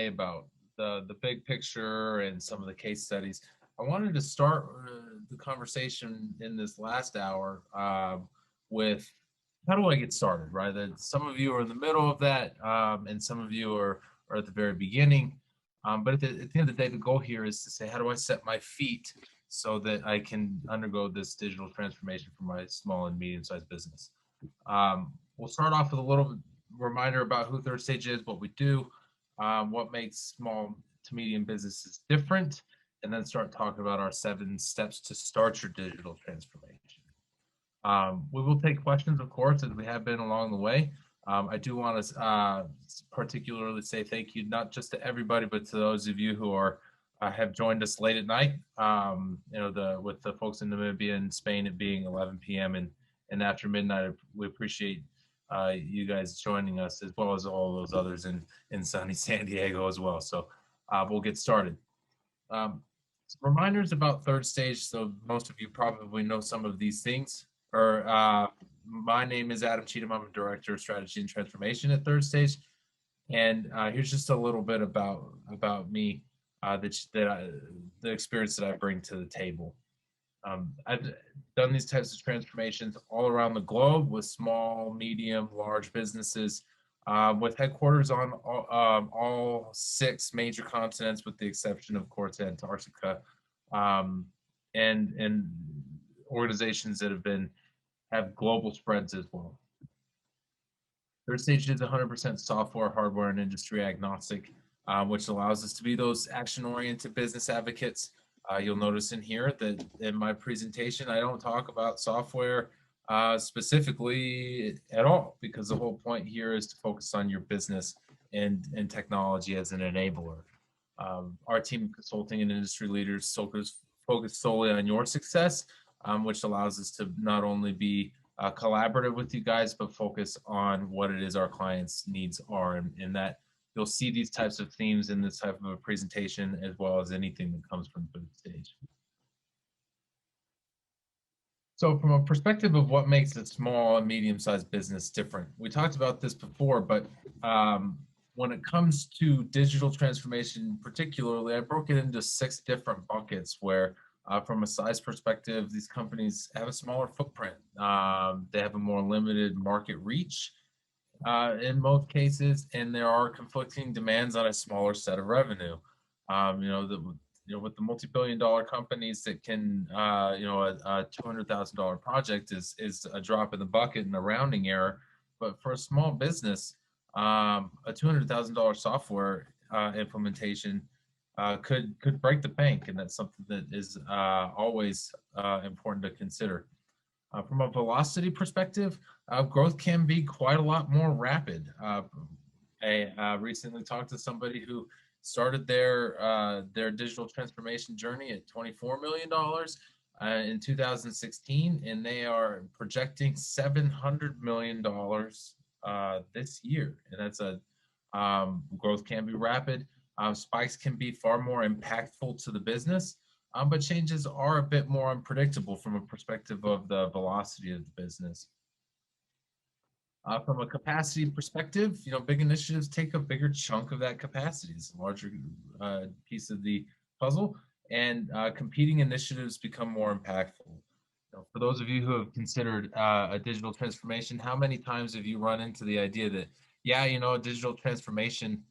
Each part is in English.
about the big picture and some of the case studies. I wanted to start the conversation in this last hour with how do I get started, right? That some of you are in the middle of that, and some of you are at the very beginning. But at the end of the day, the goal here is to say, how do I set my feet so that I can undergo this digital transformation for my small and medium-sized business? We'll start off with a little reminder about who Third Stage is, what we do, what makes small to medium businesses different, and then start talking about our 7 steps to start your digital transformation. We will take questions, of course, as we have been along the way. I do want to particularly say thank you, not just to everybody, but to those of you who are have joined us late at night. With the folks in Namibia and Spain, it being 11 p.m. and after midnight, we appreciate you guys joining us, as well as all those others in sunny San Diego as well. So we'll get started. Some reminders about Third Stage. So most of you probably know some of these things. My name is Adam Cheatham. I'm a Director of Strategy and Transformation at Third Stage. And here's just a little bit about me, the experience that I bring to the table. I've done these types of transformations all around the globe with small, medium, large businesses, with headquarters on all 6 major continents, with the exception of, course, Antarctica, and organizations that have global spreads as well. Third Stage is 100% software, hardware, and industry agnostic, which allows us to be those action-oriented business advocates. You'll notice in here that in my presentation, I don't talk about software specifically at all, because the whole point here is to focus on your business and technology as an enabler. Our team of consulting and industry leaders focus solely on your success, which allows us to not only be collaborative with you guys, but focus on what it is our clients' needs are, and that you'll see these types of themes in this type of a presentation, as well as anything that comes from Third Stage. So from a perspective of what makes a small and medium-sized business different, we talked about this before, but when it comes to digital transformation particularly, I broke it into 6 different buckets where from a size perspective, these companies have a smaller footprint. They have a more limited market reach in most cases, and there are conflicting demands on a smaller set of revenue. With the multi-billion-dollar companies that can, a $200,000 project is a drop in the bucket and a rounding error. But for a small business, a $200,000 software implementation could break the bank, and that's something that is always important to consider. From a velocity perspective, growth can be quite a lot more rapid. I recently talked to somebody who started their digital transformation journey at $24 million in 2016, and they are projecting $700 million this year. And that's growth can be rapid. Spikes can be far more impactful to the business, but changes are a bit more unpredictable from a perspective of the velocity of the business. From a capacity perspective, big initiatives take a bigger chunk of that capacity. It's a larger piece of the puzzle, and competing initiatives become more impactful. For those of you who have considered a digital transformation, how many times have you run into the idea that, a digital transformation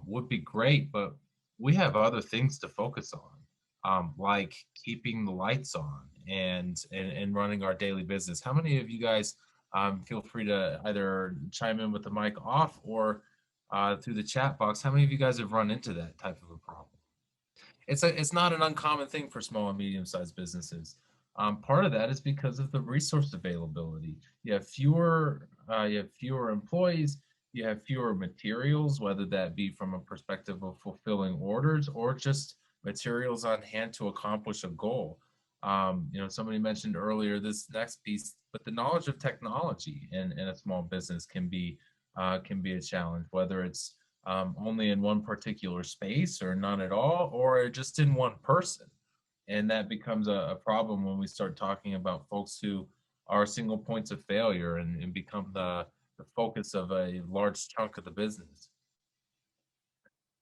would be great, but we have other things to focus on, like keeping the lights on and running our daily business? How many of you guys feel free to either chime in with the mic off or through the chat box? How many of you guys have run into that type of a problem? It's not an uncommon thing for small and medium-sized businesses. Part of that is because of the resource availability. You have fewer employees, you have fewer materials, whether that be from a perspective of fulfilling orders or just materials on hand to accomplish a goal. Somebody mentioned earlier this next piece, but the knowledge of technology in a small business can be a challenge, whether it's only in one particular space or none at all, or just in one person. And that becomes a problem when we start talking about folks who are single points of failure and become the focus of a large chunk of the business.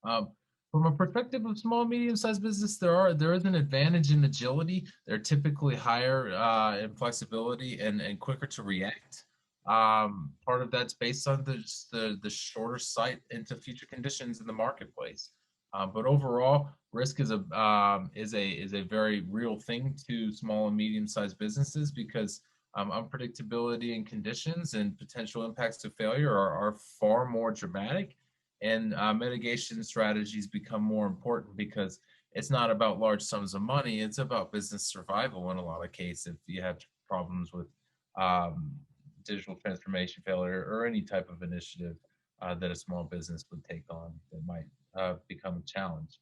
Um, from a perspective of small, medium-sized business, there is an advantage in agility. They're typically higher in flexibility and quicker to react. Part of that's based on the shorter sight into future conditions in the marketplace. But overall, risk is a very real thing to small and medium-sized businesses because unpredictability in conditions and potential impacts to failure are far more dramatic, and mitigation strategies become more important because it's not about large sums of money, it's about business survival in a lot of cases. If you have problems with um, digital transformation failure or any type of initiative that a small business would take on that might become a challenge.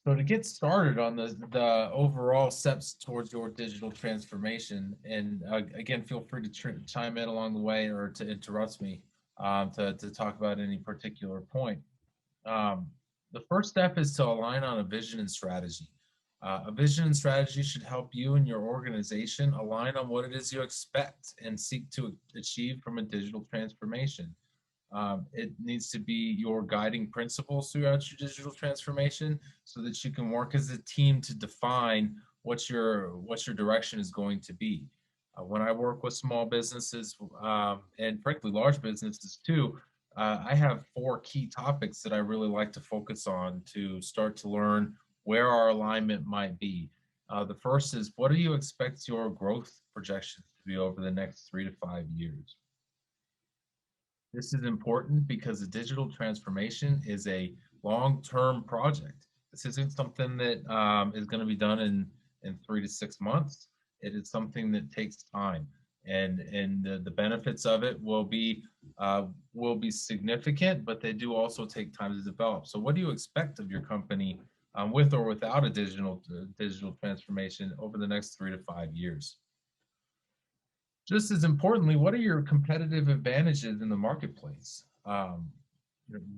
So to get started on the overall steps towards your digital transformation, and again, feel free to chime in along the way or to interrupt me to talk about any particular point. Um, the first step is to align on a vision and strategy. A vision and strategy should help you and your organization align on what it is you expect and seek to achieve from a digital transformation. It needs to be your guiding principles throughout your digital transformation so that you can work as a team to define what your direction is going to be. When I work with small businesses and frankly large businesses too, I have four key topics that I really like to focus on to start to learn where our alignment might be. The first is, what do you expect your growth projections to be over the next 3 to 5 years? This is important because the digital transformation is a long-term project. This isn't something that is going to be done in 3 to 6 months. It is something that takes time, and the benefits of it will be significant, but they do also take time to develop. So, what do you expect of your company with or without a digital transformation over the next 3 to 5 years? Just as importantly, what are your competitive advantages in the marketplace?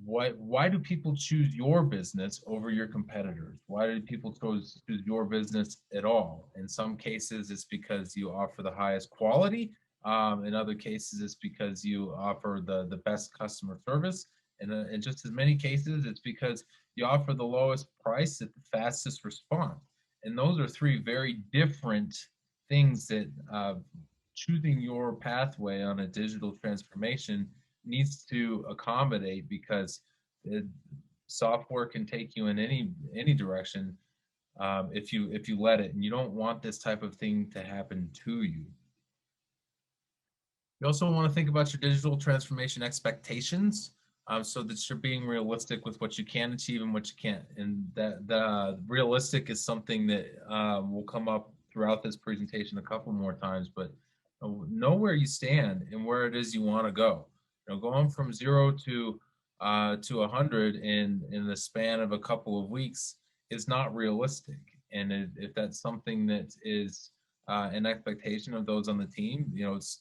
Why do people choose your business over your competitors? Why do people choose your business at all? In some cases, it's because you offer the highest quality. In other cases, it's because you offer the best customer service. And in just as many cases, it's because you offer the lowest price at the fastest response. And those are three very different things that choosing your pathway on a digital transformation needs to accommodate, because it, software can take you in any direction if you let it, and you don't want this type of thing to happen to you. You also want to think about your digital transformation expectations, so that you're being realistic with what you can achieve and what you can't. And that the realistic is something that will come up throughout this presentation a couple more times, but know where you stand and where it is you want to go. Going from 0 to 100 in the span of a couple of weeks is not realistic. And if that's something that is an expectation of those on the team,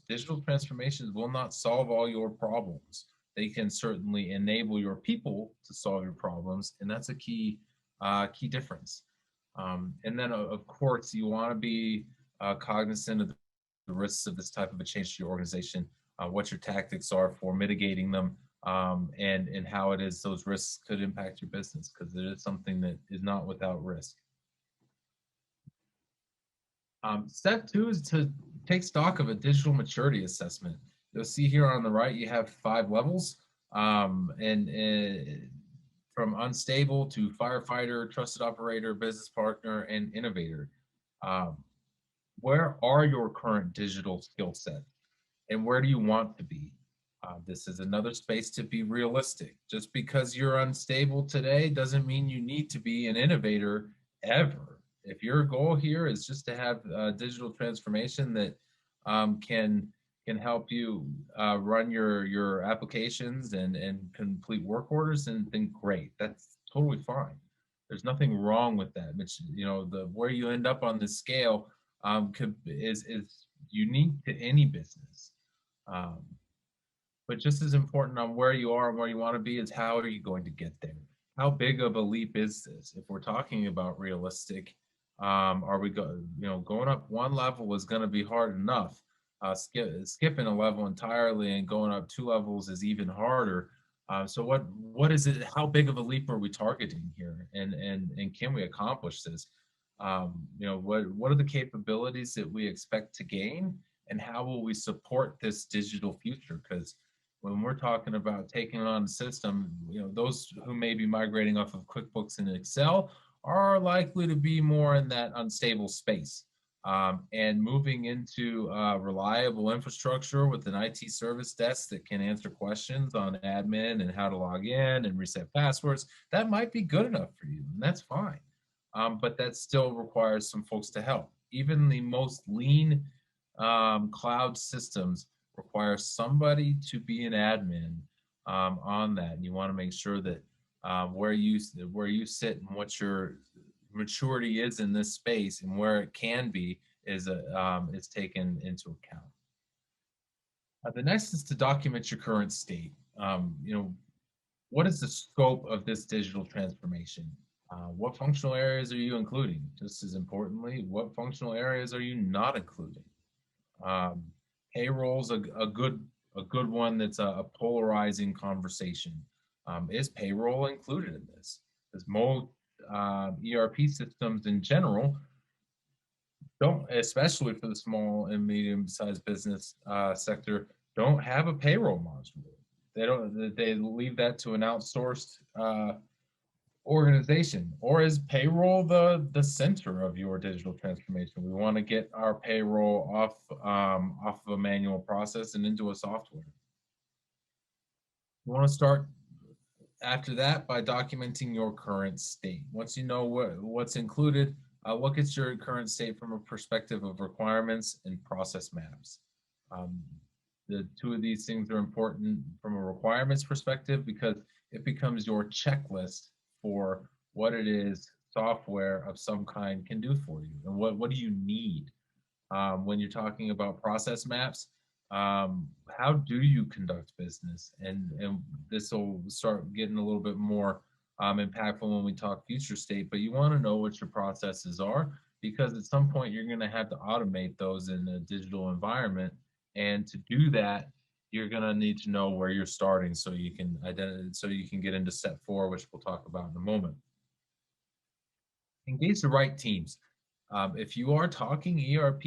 digital transformations will not solve all your problems. They can certainly enable your people to solve your problems, and that's a key difference. And then, of course, you want to be cognizant of the risks of this type of a change to your organization, what your tactics are for mitigating them, and how it is those risks could impact your business, because it is something that is not without risk. Step two is to take stock of a digital maturity assessment. You'll see here on the right, you have 5 levels, and from unstable to firefighter, trusted operator, business partner, and innovator. Um, where are your current digital skill set, and where do you want to be? This is another space to be realistic. Just because you're unstable today doesn't mean you need to be an innovator ever. If your goal here is just to have digital transformation that can help you run your applications and complete work orders, then great. That's totally fine. There's nothing wrong with that. Which, the where you end up on this scale is unique to any business. Um, but just as important on where you are and where you want to be is how are you going to get there? How big of a leap is this? If we're talking about realistic, are we going up one level is going to be hard enough. Skipping a level entirely and going up 2 levels is even harder. So what is it? How big of a leap are we targeting here, and can we accomplish this? What are the capabilities that we expect to gain, and how will we support this digital future? Because when we're talking about taking on a system, those who may be migrating off of QuickBooks and Excel are likely to be more in that unstable space. And moving into reliable infrastructure with an IT service desk that can answer questions on admin and how to log in and reset passwords, that might be good enough for you, and that's fine. But that still requires some folks to help. Even the most lean cloud systems require somebody to be an admin on that. And you want to make sure that where you sit and what your maturity is in this space and where it can be is taken into account. The next is to document your current state. What is the scope of this digital transformation? What functional areas are you including? Just as importantly, what functional areas are you not including? Um, Payroll's a good one that's a polarizing conversation. Is payroll included in this? Because most ERP systems in general don't, especially for the small and medium-sized business sector, don't have a payroll module. They don't. They leave that to an outsourced organization. Or is payroll the center of your digital transformation? We want to get our payroll off of a manual process and into a software. You want to start after that by documenting your current state. Once you know what's included, look at your current state from a perspective of requirements and process maps. Um, the two of these things are important from a requirements perspective because it becomes your checklist for what it is software of some kind can do for you and what do you need. When you're talking about process maps, how do you conduct business? And this will start getting a little bit more impactful when we talk future state, but you want to know what your processes are because at some point you're going to have to automate those in a digital environment. And to do that, you're going to need to know where you're starting so you can get into step 4, which we'll talk about in a moment. Engage the right teams. If you are talking ERP,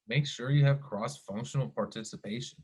make sure you have cross-functional participation.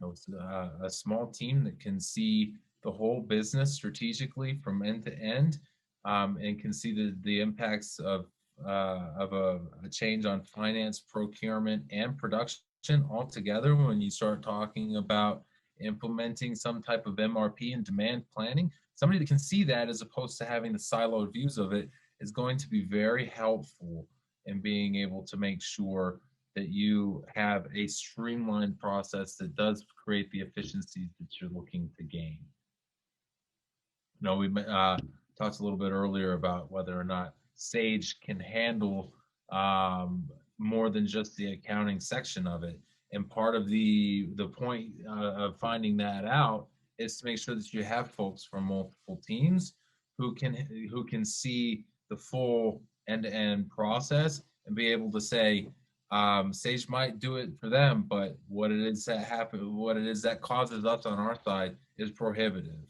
It's a small team that can see the whole business strategically from end to end, and can see the impacts of a change on finance, procurement, and production all together when you start talking about implementing some type of MRP and demand planning. Somebody that can see that as opposed to having the siloed views of it is going to be very helpful in being able to make sure that you have a streamlined process that does create the efficiencies that you're looking to gain. We talked a little bit earlier about whether or not Sage can handle more than just the accounting section of it. And part of the point of finding that out is to make sure that you have folks from multiple teams who can see the full end-to-end process and be able to say, Sage might do it for them, but what it is that causes us on our side is prohibitive.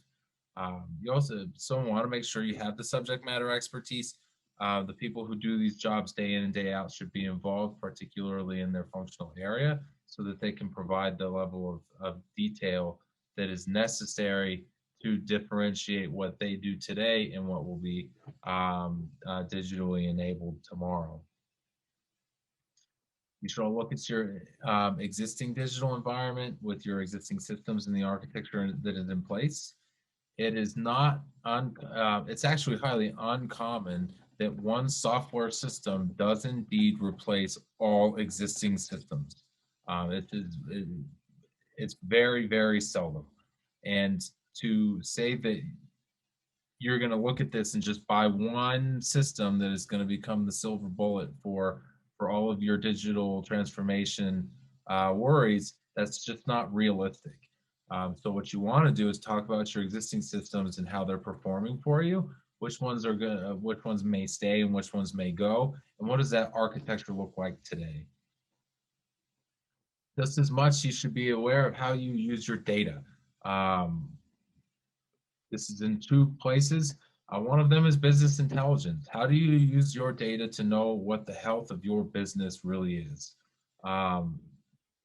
You also want to make sure you have the subject matter expertise. The people who do these jobs day in and day out should be involved, particularly in their functional area, so that they can provide the level of detail that is necessary to differentiate what they do today and what will be digitally enabled tomorrow. You should look at your existing digital environment with your existing systems and the architecture that is in place. It is not, it's actually highly uncommon that one software system does indeed replace all existing systems. It's very, very seldom. And to say that you're going to look at this and just buy one system that is going to become the silver bullet for all of your digital transformation worries, that's just not realistic. So what you want to do is talk about your existing systems and how they're performing for you, which ones may stay and which ones may go, and what does that architecture look like today. Just as much, you should be aware of how you use your data. Um, this is in two places. One of them is business intelligence. How do you use your data to know what the health of your business really is? Um,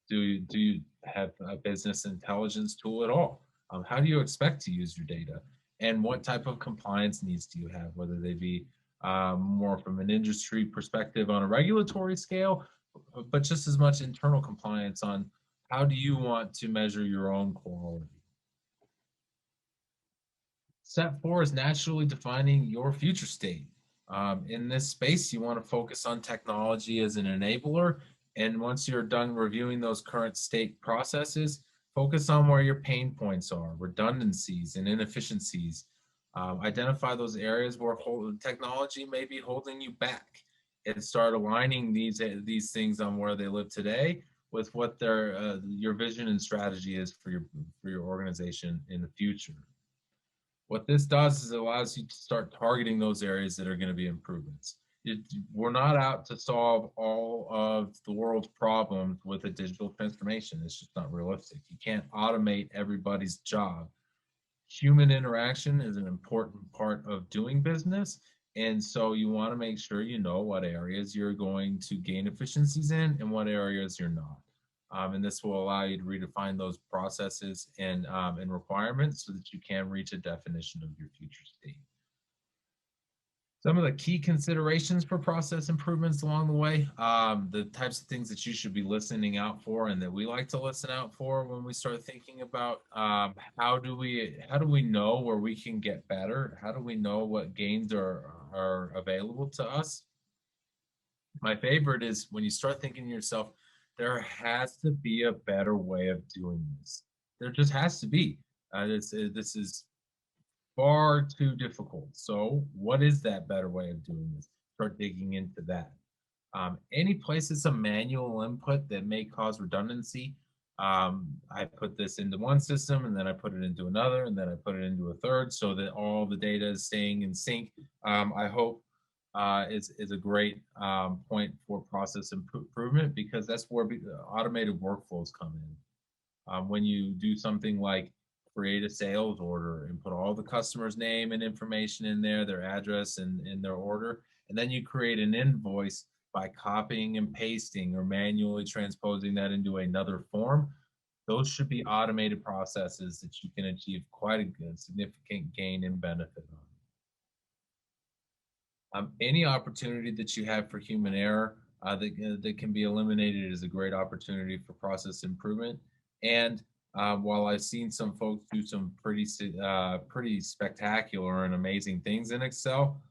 do you have a business intelligence tool at all? How do you expect to use your data? And what type of compliance needs do you have, whether they be more from an industry perspective on a regulatory scale, but just as much internal compliance on how do you want to measure your own quality? Step four is naturally defining your future state. In this space, you want to focus on technology as an enabler. And once you're done reviewing those current state processes, focus on where your pain points are, redundancies and inefficiencies. Identify those areas where technology may be holding you back, and start aligning these things on where they live today with what their your vision and strategy is for your organization in the future. What this does is it allows you to start targeting those areas that are going to be improvements. It, we're not out to solve all of the world's problems with a digital transformation. It's just not realistic. You can't automate everybody's job. Human interaction is an important part of doing business. And so you want to make sure you know what areas you're going to gain efficiencies in and what areas you're not. And this will allow you to redefine those processes and requirements so that you can reach a definition of your future state. Some of the key considerations for process improvements along the way, the types of things that you should be listening out for and that we like to listen out for when we start thinking about how do we know where we can get better? How do we know what gains are available to us? My favorite is when you start thinking to yourself, there has to be a better way of doing this. There just has to be. This is far too difficult. So, what is that better way of doing this? Start digging into that. Any place it's a manual input that may cause redundancy, I put this into one system and then I put it into another and then I put it into a third so that all the data is staying in sync. I hope is a great point for process improvement because that's where automated workflows come in. When you do something like create a sales order and put all the customer's name and information in there, their address and their order, and then you create an invoice by copying and pasting or manually transposing that into another form, those should be automated processes that you can achieve quite a good significant gain and benefit on. Any opportunity that you have for human error that can be eliminated is a great opportunity for process improvement. And while I've seen some folks do some pretty spectacular and amazing things in Excel,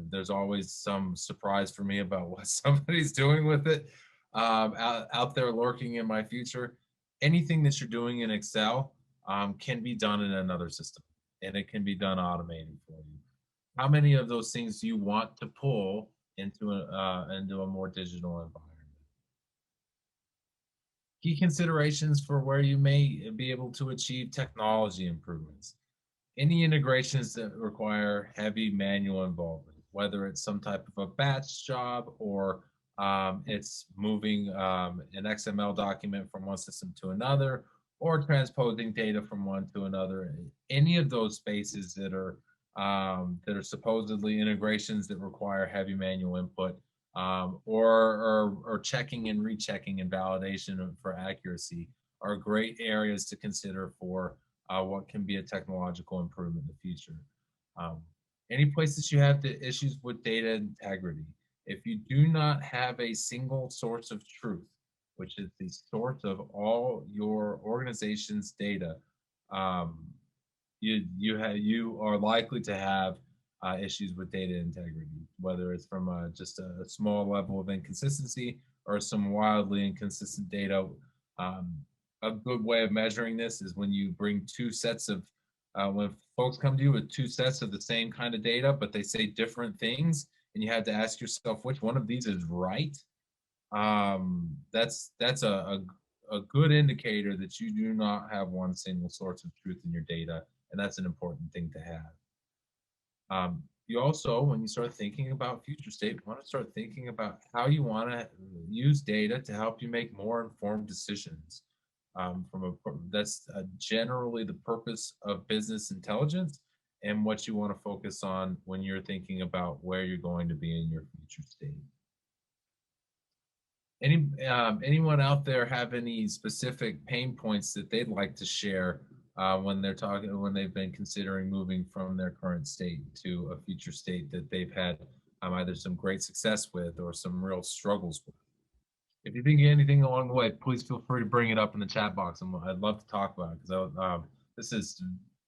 there's always some surprise for me about what somebody's doing with it out there lurking in my future. Anything that you're doing in Excel can be done in another system, and it can be done automated for you. How many of those things do you want to pull into a more digital environment? Key considerations for where you may be able to achieve technology improvements. Any integrations that require heavy manual involvement, whether it's some type of a batch job or it's moving an XML document from one system to another or transposing data from one to another. Any of those spaces that are supposedly integrations that require heavy manual input or checking and rechecking and validation for accuracy are great areas to consider for what can be a technological improvement in the future. Um, any places you have the issues with data integrity, if you do not have a single source of truth, which is the source of all your organization's data, um, you are likely to have issues with data integrity, whether it's from just a small level of inconsistency or some wildly inconsistent data. Um, a good way of measuring this is when you bring two sets of when folks come to you with two sets of the same kind of data, but they say different things, and you have to ask yourself which one of these is right. That's a good indicator that you do not have one single source of truth in your data, and that's an important thing to have. You also, when you start thinking about future state, want to start thinking about how you want to use data to help you make more informed decisions. That's generally the purpose of business intelligence and what you want to focus on when you're thinking about where you're going to be in your future state. Anyone out there have any specific pain points that they'd like to share when they've been considering moving from their current state to a future state that they've had either some great success with or some real struggles with? If you think of anything along the way, please feel free to bring it up in the chat box, and I'd love to talk about it because this is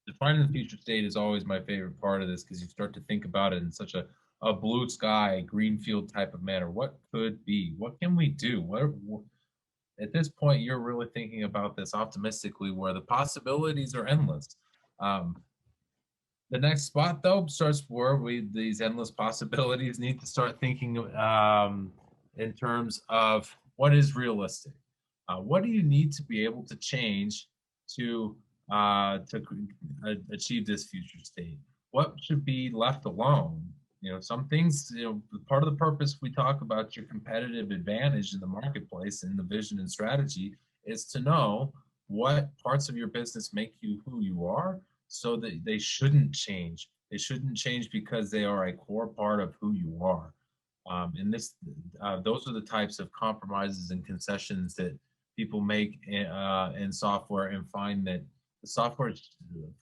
defining the future state is always my favorite part of this because you start to think about it in such a blue sky, green field type of manner. What could be? What can we do? At this point, you're really thinking about this optimistically, where the possibilities are endless. Um, the next spot though starts where we these endless possibilities need to start thinking in terms of what is realistic. What do you need to be able to change to achieve this future state? What should be left alone? Some things, part of the purpose we talk about your competitive advantage in the marketplace and the vision and strategy is to know what parts of your business make you who you are so that they shouldn't change. They shouldn't change because they are a core part of who you are. Those are the types of compromises and concessions that people make in software and find that the software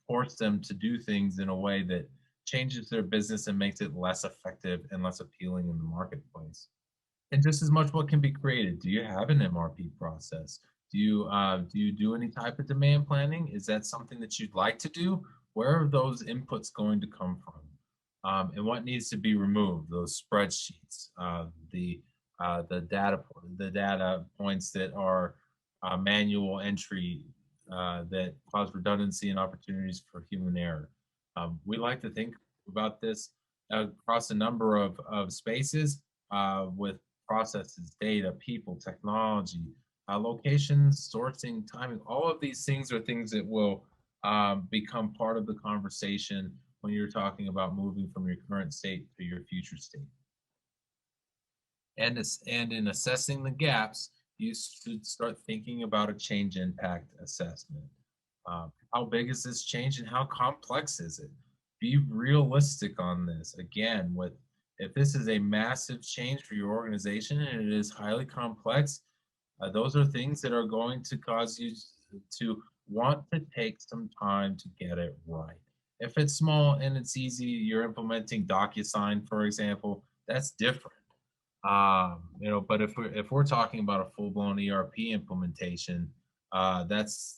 force them to do things in a way that changes their business and makes it less effective and less appealing in the marketplace. And just as much what can be created. Do you have an MRP process? Do you do any type of demand planning? Is that something that you'd like to do? Where are those inputs going to come from? And what needs to be removed? Those spreadsheets, the data points that are manual entry that cause redundancy and opportunities for human error. We like to think about this across a number of spaces with processes, data, people, technology, locations, sourcing, timing. All of these things are things that will become part of the conversation when you're talking about moving from your current state to your future state. And in assessing the gaps, you should start thinking about a change impact assessment. How big is this change and how complex is it? Be realistic on this. Again, if this is a massive change for your organization and it is highly complex, those are things that are going to cause you to want to take some time to get it right. If it's small and it's easy, you're implementing DocuSign, for example, that's different. But if we're talking about a full-blown ERP implementation, that's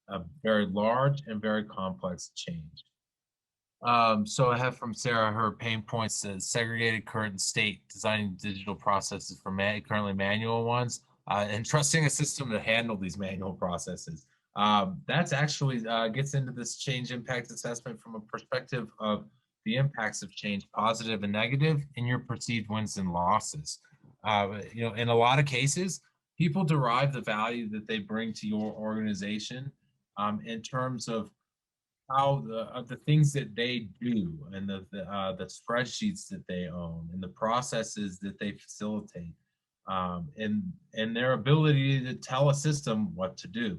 a very large and very complex change. So I have from Sarah, her pain points says segregated current state, designing digital processes for currently manual ones, and trusting a system to handle these manual processes. That's actually gets into this change impact assessment from a perspective of the impacts of change, positive and negative, in your perceived wins and losses. In a lot of cases, people derive the value that they bring to your organization in terms of how the things that they do and the spreadsheets that they own and the processes that they facilitate and their ability to tell a system what to do.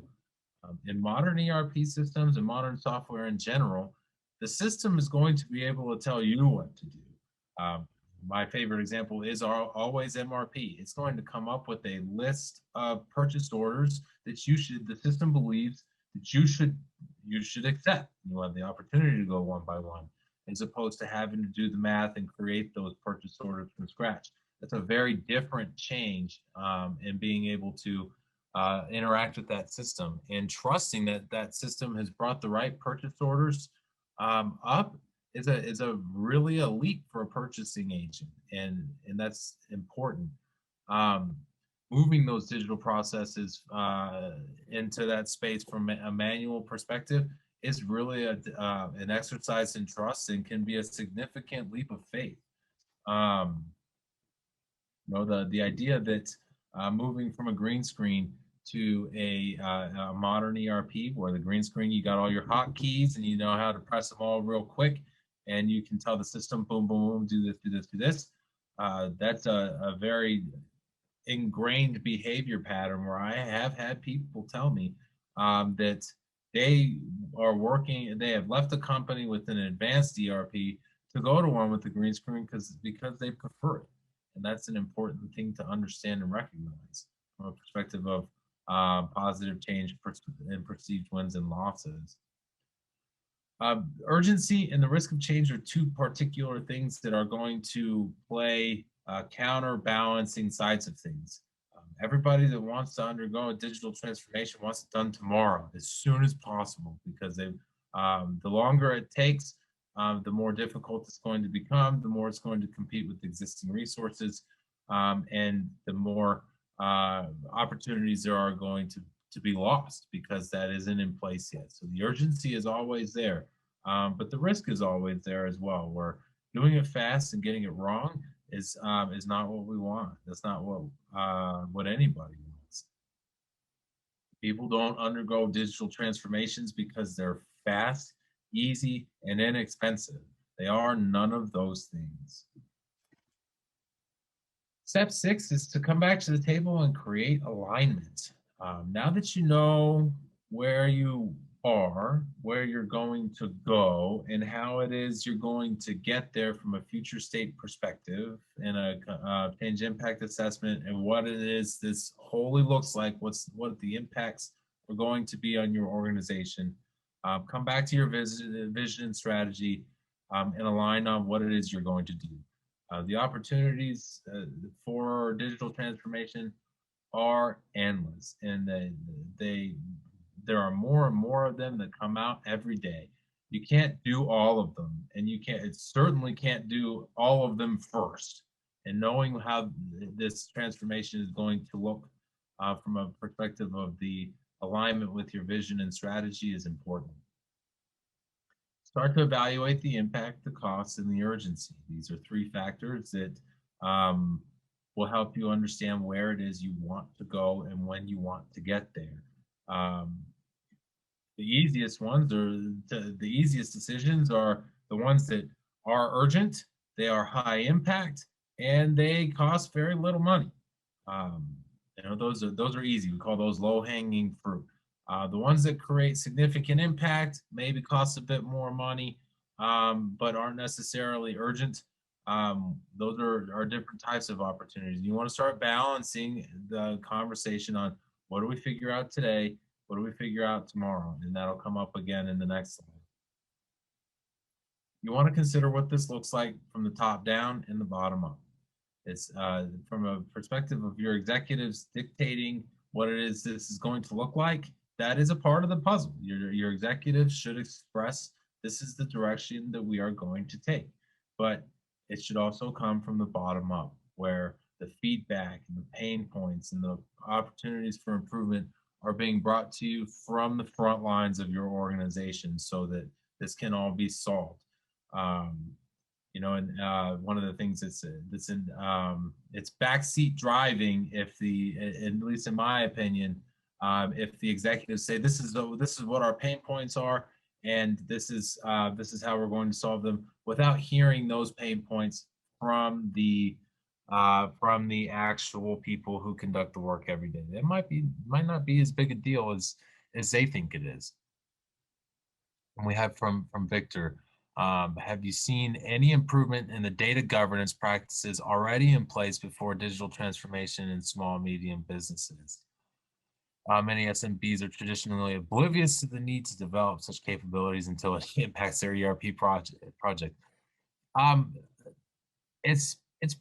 In modern ERP systems and modern software in general, the system is going to be able to tell you what to do. My favorite example is always MRP. It's going to come up with a list of purchase orders that the system believes that you should accept. You have the opportunity to go one by one, as opposed to having to do the math and create those purchase orders from scratch. That's a very different change in being able to interact with that system and trusting that that system has brought the right purchase orders up is a really a leap for a purchasing agent, and that's important. Moving those digital processes into that space from a manual perspective is really an exercise in trust and can be a significant leap of faith. The idea that moving from a green screen to a modern ERP, where the green screen you got all your hotkeys and you know how to press them all real quick, and you can tell the system boom boom boom do this do this do this. That's a very ingrained behavior pattern where I have had people tell me that they are working, they have left a company with an advanced ERP to go to one with the green screen because they prefer it. And that's an important thing to understand and recognize from a perspective of positive change and perceived wins and losses. Urgency and the risk of change are two particular things that are going to play counterbalancing sides of things. Everybody that wants to undergo a digital transformation wants it done tomorrow, as soon as possible, because the longer it takes, the more difficult it's going to become, the more it's going to compete with existing resources, and the more opportunities there are going to be lost because that isn't in place yet. So the urgency is always there, but the risk is always there as well. Where doing it fast and getting it wrong is not what we want. That's not what anybody wants. People don't undergo digital transformations because they're fast, easy, and inexpensive. They are none of those things. Step six is to come back to the table and create alignment. Now that you know where you are, where you're going to go, and how it is you're going to get there from a future state perspective and a change impact assessment, and what it is this wholly looks like, what the impacts are going to be on your organization. Come back to your vision and strategy, and align on what it is you're going to do. The opportunities for digital transformation are endless, and they there are more and more of them that come out every day. You can't do all of them, and you can't. It certainly can't do all of them first. And knowing how this transformation is going to look from a perspective of the alignment with your vision and strategy is important. Start to evaluate the impact, the costs, and the urgency. These are three factors that will help you understand where it is you want to go and when you want to get there. Um, the easiest ones or the easiest decisions are the ones that are urgent, they are high impact, and they cost very little money. Um, those are easy. We call those low hanging fruit. The ones that create significant impact maybe cost a bit more money, but aren't necessarily urgent. Those are different types of opportunities. You want to start balancing the conversation on what do we figure out today, what do we figure out tomorrow, and that'll come up again in the next slide. You want to consider what this looks like from the top down and the bottom up. It's from a perspective of your executives dictating what it is this is going to look like. That is a part of the puzzle. Your executives should express this is the direction that we are going to take. But it should also come from the bottom up, where the feedback and the pain points and the opportunities for improvement are being brought to you from the front lines of your organization so that this can all be solved. Um, and one of the things that's in it's backseat driving. If at least in my opinion, if the executives say this is what our pain points are, and this is how we're going to solve them, without hearing those pain points from the actual people who conduct the work every day, it might not be as big a deal as they think it is. And we have from Victor. Have you seen any improvement in the data governance practices already in place before digital transformation in small and medium businesses? Many SMBs are traditionally oblivious to the need to develop such capabilities until it impacts their ERP project. Um, it's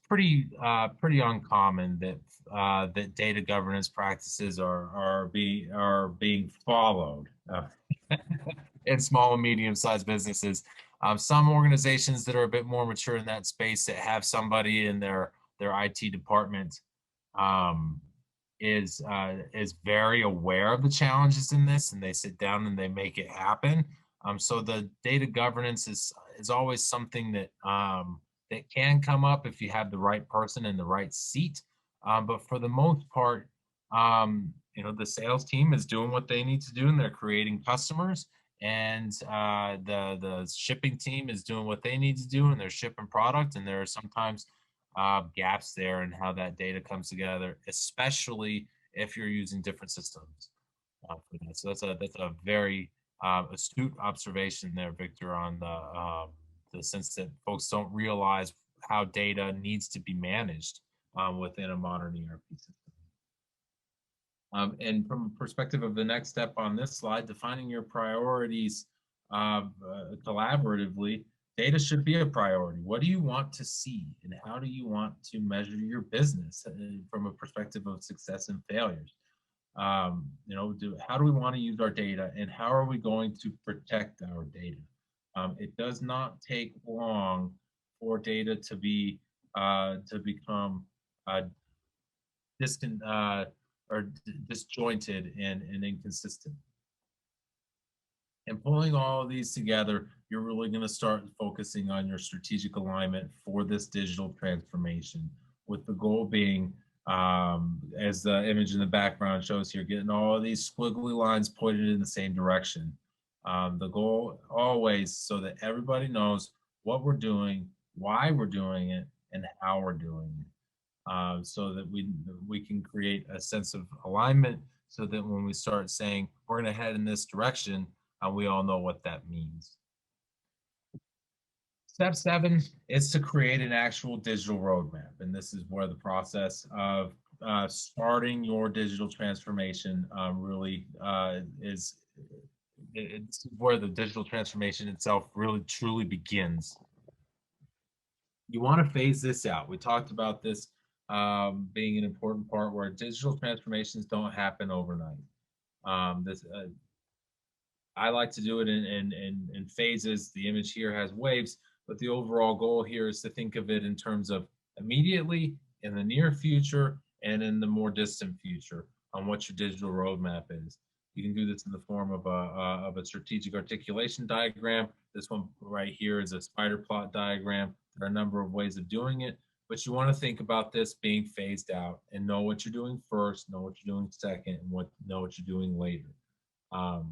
pretty uncommon that data governance practices are being followed in small and medium sized businesses. Some organizations that are a bit more mature in that space that have somebody in their IT department um, is very aware of the challenges in this, and they sit down and they make it happen. So the data governance is always something that can come up if you have the right person in the right seat. But for the most part, the sales team is doing what they need to do, and they're creating customers. And the shipping team is doing what they need to do, and they're shipping product. And there are sometimes gaps there and how that data comes together, especially if you're using different systems for that. So that's a very astute observation there, Victor, on the sense that folks don't realize how data needs to be managed within a modern ERP system. And from a perspective of the next step on this slide, defining your priorities collaboratively, data should be a priority. What do you want to see, and how do you want to measure your business from a perspective of success and failures? How do we want to use our data, and how are we going to protect our data? It does not take long for data to become uh, discon or disjointed and inconsistent. And pulling all of these together, you're really going to start focusing on your strategic alignment for this digital transformation, with the goal being, as the image in the background shows here, getting all of these squiggly lines pointed in the same direction. The goal always so that everybody knows what we're doing, why we're doing it, and how we're doing it, so that we can create a sense of alignment, so that when we start saying we're going to head in this direction, we all know what that means. Step 7 is to create an actual digital roadmap, and this is where the process of starting your digital transformation really is. It's where the digital transformation itself really truly begins. You want to phase this out. We talked about this being an important part, where digital transformations don't happen overnight. This I like to do it in phases. The image here has waves, but the overall goal here is to think of it in terms of immediately, in the near future, and in the more distant future on what your digital roadmap is. You can do this in the form of a strategic articulation diagram. This one right here is a spider plot diagram. There are a number of ways of doing it, but you want to think about this being phased out and know what you're doing first, know what you're doing second, and know what you're doing later. Um,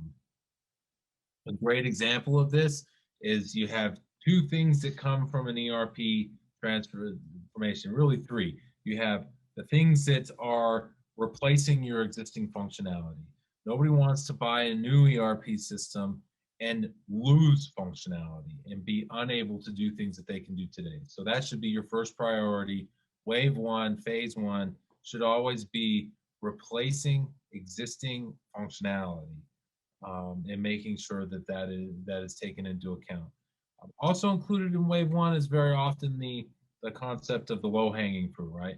a great example of this is you have two things that come from an ERP transformation, really three. You have the things that are replacing your existing functionality. Nobody wants to buy a new ERP system and lose functionality and be unable to do things that they can do today. So that should be your first priority. Wave one, phase one should always be replacing existing functionality, and making sure that that is taken into account. Also included in wave one is very often the concept of the low hanging fruit, right?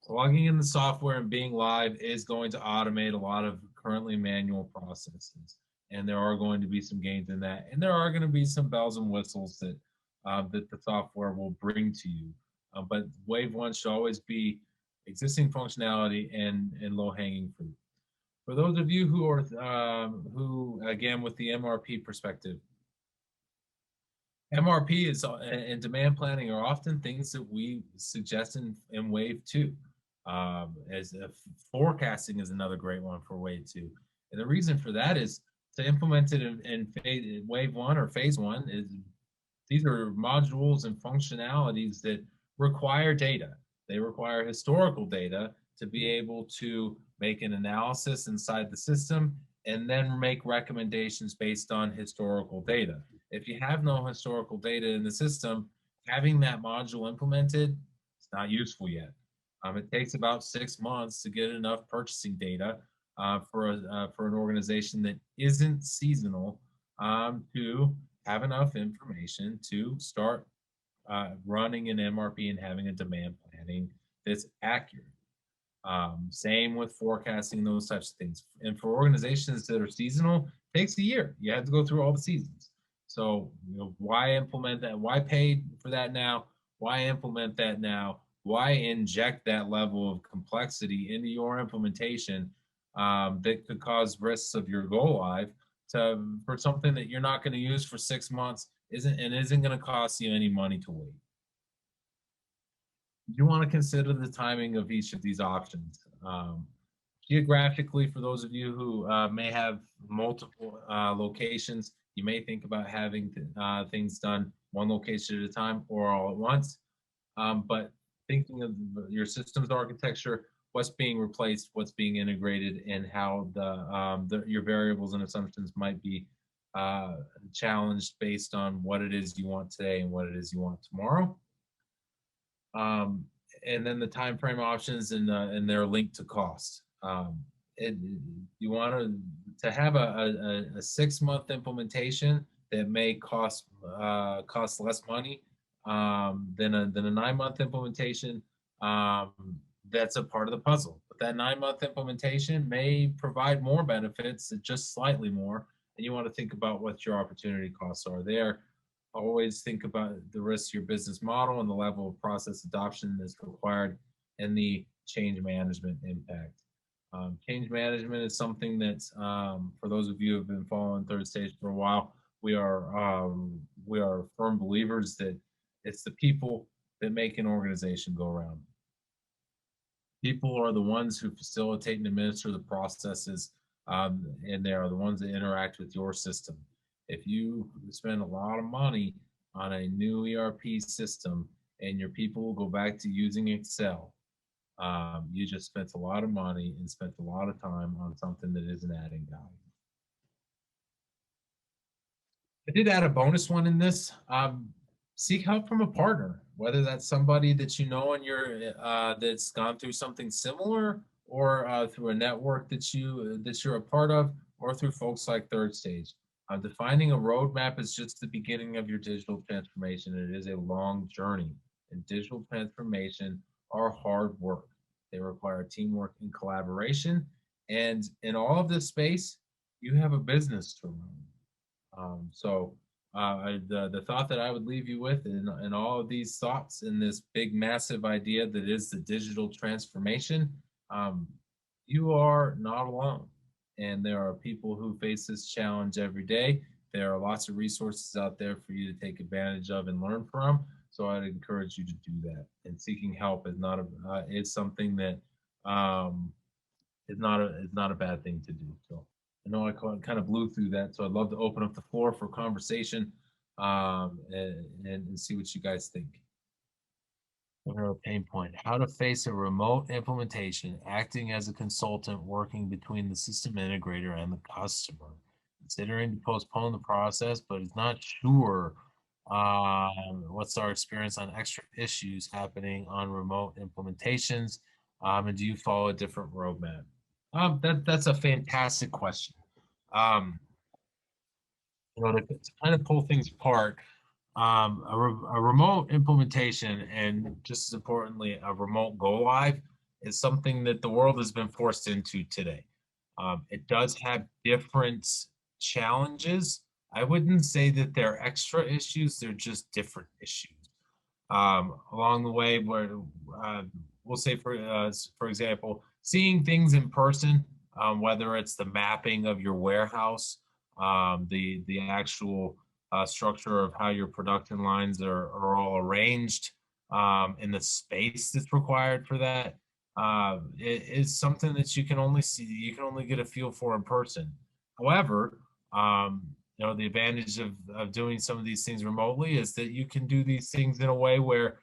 Plugging in the software and being live is going to automate a lot of currently manual processes, and there are going to be some gains in that, and there are going to be some bells and whistles that the software will bring to you. But wave one should always be existing functionality and low hanging fruit. For those of you who again with the MRP perspective, MRP is and demand planning are often things that we suggest in wave two. As forecasting is another great one for wave two, and the reason for that is to implement it in wave one or phase one is these are modules and functionalities that require data. They require historical data to be able to make an analysis inside the system and then make recommendations based on historical data. If you have no historical data in the system, having that module implemented, it's not useful yet. It takes about 6 months to get enough purchasing data for an organization that isn't seasonal to have enough information to start running an MRP and having a demand planning that's accurate. Same with forecasting, those types of things. And for organizations that are seasonal, it takes a year. You have to go through all the seasons. So, why implement that? Why pay for that now? Why implement that now? Why inject that level of complexity into your implementation that could cause risks of your go live for something that you're not going to use for 6 months isn't going to cost you any money to wait? You want to consider the timing of each of these options. Geographically, for those of you who may have multiple locations, you may think about having things done one location at a time or all at once. But thinking of your systems architecture, what's being replaced, what's being integrated, and how your variables and assumptions might be uh, challenged based on what it is you want today and what it is you want tomorrow. Um, and then the time frame options and they're linked to cost. It, you want to have a 6 month implementation that may cost less money than a 9 month implementation. Um, that's a part of the puzzle. But that 9 month implementation may provide more benefits, just slightly more, and you want to think about what your opportunity costs are there. Always think about the risks of your business model and the level of process adoption that's required and the change management impact. Change management is something that, for those of you who have been following Third Stage for a while, we are firm believers that it's the people that make an organization go around. People are the ones who facilitate and administer the processes, and they are the ones that interact with your system. If you spend a lot of money on a new ERP system and your people will go back to using Excel, you just spent a lot of money and spent a lot of time on something that isn't adding value. I did add a bonus one in this. Seek help from a partner, whether that's somebody that you know and you're that's gone through something similar, or through a network that you're a part of, or through folks like Third Stage. Defining a roadmap is just the beginning of your digital transformation. It is a long journey, and digital transformation are hard work. They require teamwork and collaboration. And in all of this space, you have a business to run. The thought that I would leave you with in all of these thoughts in this big, massive idea that is the digital transformation, um, you are not alone. And there are people who face this challenge every day. There are lots of resources out there for you to take advantage of and learn from. So I'd encourage you to do that. And seeking help is not a is something that um, is not a bad thing to do. So I know I kind of blew through that, so I'd love to open up the floor for conversation, and see what you guys think. Our pain point: how to face a remote implementation, acting as a consultant, working between the system integrator and the customer. Considering to postpone the process, but is not sure. What's our experience on extra issues happening on remote implementations? And do you follow a different roadmap? That's a fantastic question. Um, to kind of pull things apart, a remote implementation, and just as importantly, a remote go live, is something that the world has been forced into today. It does have different challenges. I wouldn't say that they're extra issues; they're just different issues. Along the way, where uh, we'll say, for example, seeing things in person, whether it's the mapping of your warehouse, the actual structure of how your production lines are all arranged, and the space that's required for that, it is something that you can only get a feel for in person. However, um, the advantage of doing some of these things remotely is that you can do these things in a way where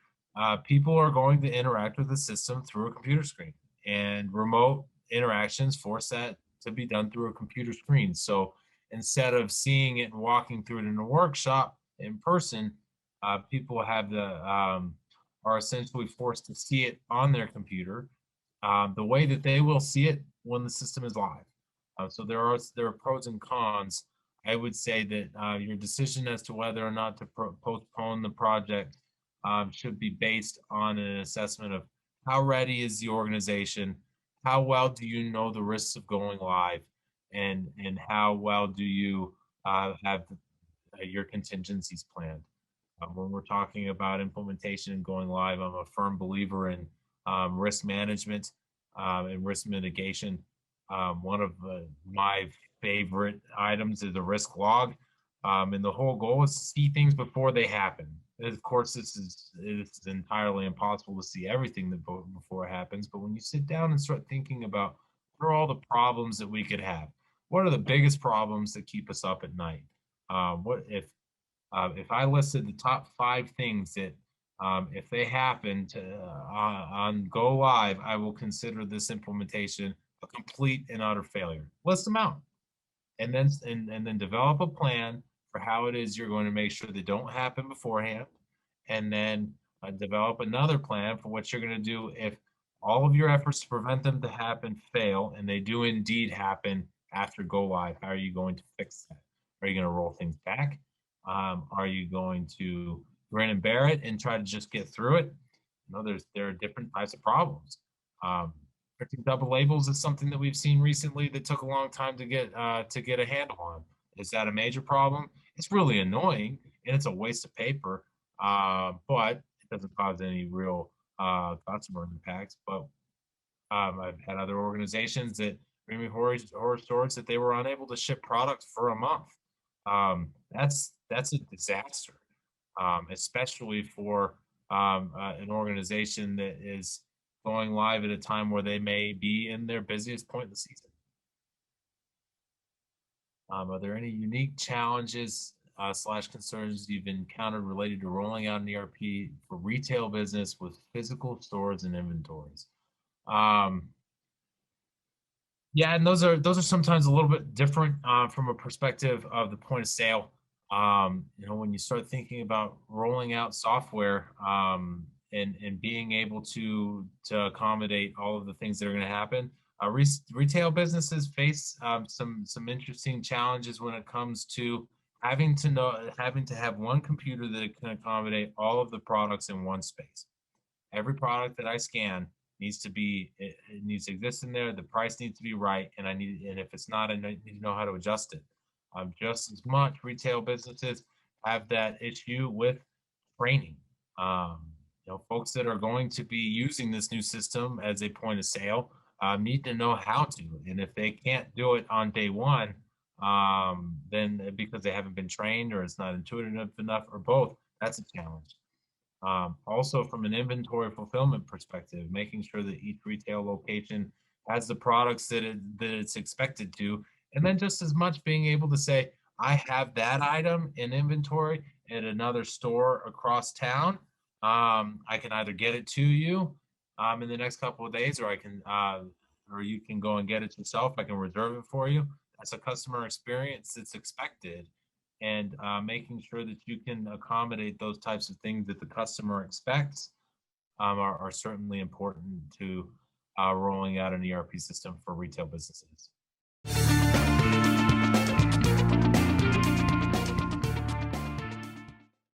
people are going to interact with the system through a computer screen, and remote interactions force that to be done through a computer screen. So instead of seeing it and walking through it in a workshop in person, people are essentially forced to see it on their computer, the way that they will see it when the system is live. So there are pros and cons. I would say that your decision as to whether or not to postpone the project should be based on an assessment of how ready is the organization, how well do you know the risks of going live, and how well do you have your contingencies planned. When we're talking about implementation and going live, I'm a firm believer in risk management and risk mitigation. One of my favorite items is a risk log, and the whole goal is to see things before they happen. And of course, it's entirely impossible to see everything that before it happens. But when you sit down and start thinking about what are all the problems that we could have, what are the biggest problems that keep us up at night? What if I listed the top 5 things that If they happen to on go live, I will consider this implementation a complete and utter failure. List them out, and then develop a plan for how it is you're going to make sure they don't happen beforehand, and then develop another plan for what you're going to do if all of your efforts to prevent them to happen fail and they do indeed happen after go live. How are you going to fix that? Are you going to roll things back? Are you going to grin and bear it and try to just get through it? There are different types of problems. um, Printing double labels is something that we've seen recently that took a long time to get a handle on. Is that a major problem? It's really annoying and it's a waste of paper, but it doesn't cause any real customer impacts. But I've had other organizations that bring me horror stories that they were unable to ship products for a month. That's a disaster, especially for an organization that is going live at a time where they may be in their busiest point of the season. Are there any unique challenges slash concerns you've encountered related to rolling out an ERP for retail business with physical stores and inventories? Um, Yeah, and those are sometimes a little bit different from a perspective of the point of sale. When you start thinking about rolling out software, and being able to accommodate all of the things that are going to happen, retail businesses face some interesting challenges when it comes to having to have one computer that can accommodate all of the products in one space. Every product that I scan it needs to exist in there. The price needs to be right, and if it's not, I need to know how to adjust it. Just as much retail businesses have that issue with training. Um, Folks that are going to be using this new system as a point of sale need to know how to, and if they can't do it on day one, then because they haven't been trained or it's not intuitive enough or both, that's a challenge. Also, from an inventory fulfillment perspective, making sure that each retail location has the products that it's expected to, and then just as much being able to say, I have that item in inventory at another store across town. I can either get it to you in the next couple of days, or you can go and get it yourself. I can reserve it for you. That's a customer experience that's expected, and making sure that you can accommodate those types of things that the customer expects are certainly important to rolling out an ERP system for retail businesses.